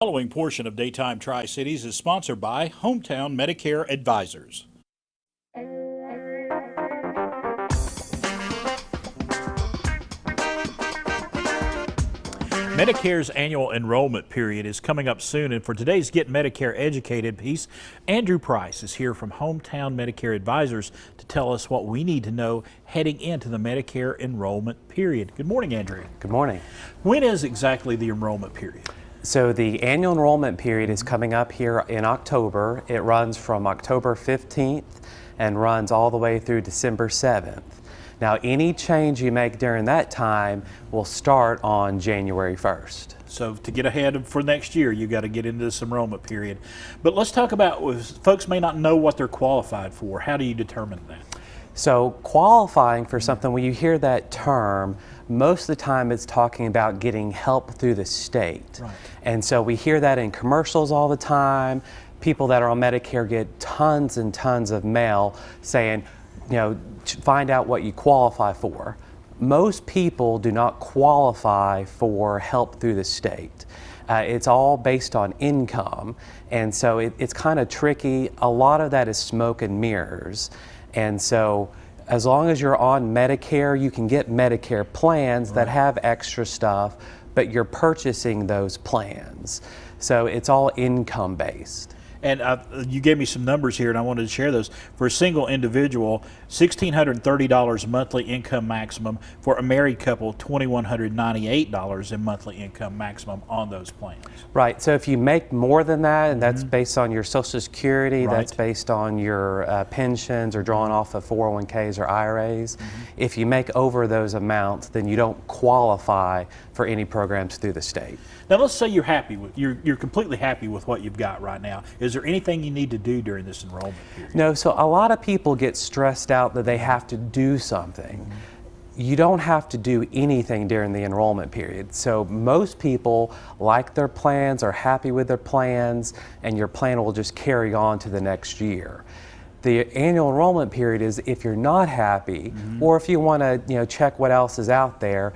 The following portion of Daytime Tri-Cities is sponsored by Hometown Medicare Advisors. Medicare's annual enrollment period is coming up soon, and for today's Get Medicare Educated piece, Andrew Price is here from Hometown Medicare Advisors to tell us what we need to know heading into the Medicare enrollment period. Good morning, Andrew. Good morning. When is exactly the enrollment period? So the annual enrollment period is coming up here in October. It runs from October 15th and runs all the way through December 7th. Now, any change you make during that time will start on January 1st. So to get ahead for next year, you've got to get into this enrollment period. But let's talk about, folks may not know what they're qualified for. How do you determine that? So qualifying for something, when you hear that term, most of the time it's talking about getting help through the state. Right. And so we hear that in commercials all the time. People that are on Medicare get tons and tons of mail saying, you know, find out what you qualify for. Most people do not qualify for help through the state. It's all based on income, and so it's kind of tricky. A lot of that is smoke and mirrors. And so as long as you're on Medicare, you can get Medicare plans that have extra stuff, but you're purchasing those plans. So it's all income based. And you gave me some numbers here, and I wanted to share those. For a single individual, $1,630 monthly income maximum. For a married couple, $2,198 in monthly income maximum on those plans. Right. So if you make more than that, and that's based on your Social Security, Right. that's based on your pensions or drawing off of 401ks or IRAs. If you make over those amounts, then you don't qualify for any programs through the state. Now, let's say you're happy with you're completely happy with what you've got right now. Is there anything you need to do during this enrollment period? No. So a lot of people get stressed out that they have to do something. You don't have to do anything during the enrollment period. So most people like their plans, are happy with their plans, and your plan will just carry on to the next year. The annual enrollment period is if you're not happy, or if you want to, check what else is out there.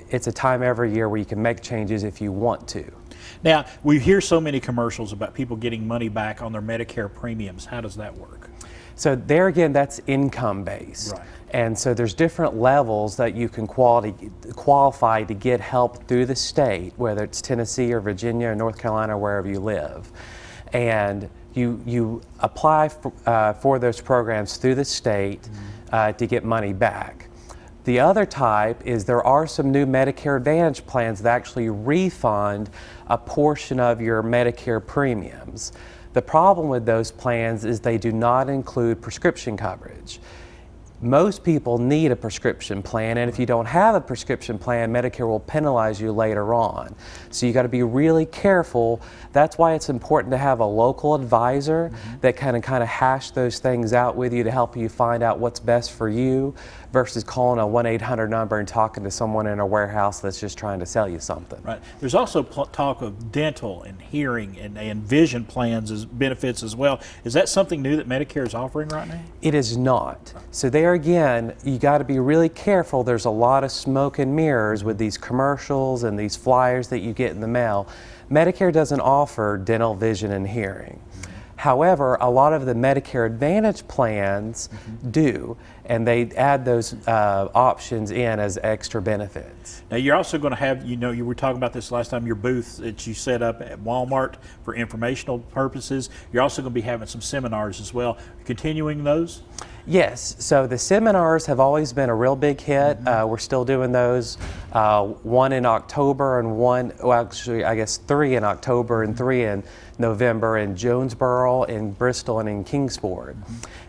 It's a time every year where you can make changes if you want to. Now, we hear so many commercials about people getting money back on their Medicare premiums. How does that work? So there again, that's income based. Right. And so there's different levels that you can qualify to get help through the state, whether it's Tennessee or Virginia or North Carolina or wherever you live. And you apply for those programs through the state to get money back. The other type is there are some new Medicare Advantage plans that actually refund a portion of your Medicare premiums. The problem with those plans is they do not include prescription coverage. Most people need a prescription plan, and if you don't have a prescription plan, Medicare will penalize you later on. So you got to be really careful. That's why it's important to have a local advisor that can kind of hash those things out with you to help you find out what's best for you versus calling a 1-800 number and talking to someone in a warehouse that's just trying to sell you something. Right. There's also talk of dental and hearing and vision plans as benefits as well. Is that something new that Medicare is offering right now? It is not. So there again, you got to be really careful. There's a lot of smoke and mirrors with these commercials and these flyers that you get in the mail. Medicare doesn't offer dental, vision, and hearing. However, a lot of the Medicare Advantage plans do, and they add those options in as extra benefits. Now, you're also going to have, you were talking about this last time, your booth that you set up at Walmart for informational purposes. You're also going to be having some seminars as well. Continuing those? Yes, so the seminars have always been a real big hit. We're still doing those, one in October and one, well actually I guess 3 in October and 3 in November in Jonesboro, in Bristol, and in Kingsport.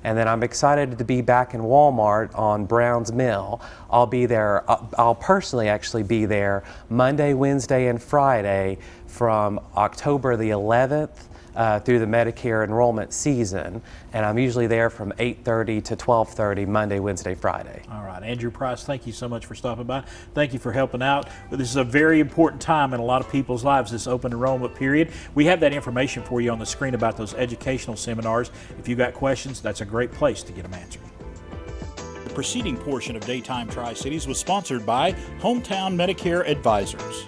And then I'm excited to be back in Walmart on Browns Mill. I'll be there, I'll personally actually be there Monday, Wednesday, and Friday from October the 11th through the Medicare enrollment season, and I'm usually there from 8:30 to 12:30 Monday, Wednesday, Friday. All right, Andrew Price, thank you so much for stopping by. Thank you for helping out. But this is a very important time in a lot of people's lives, this open enrollment period. We have that information for you on the screen about those educational seminars. If you've got questions, that's a great place to get them answered. The preceding portion of Daytime Tri-Cities was sponsored by Hometown Medicare Advisors.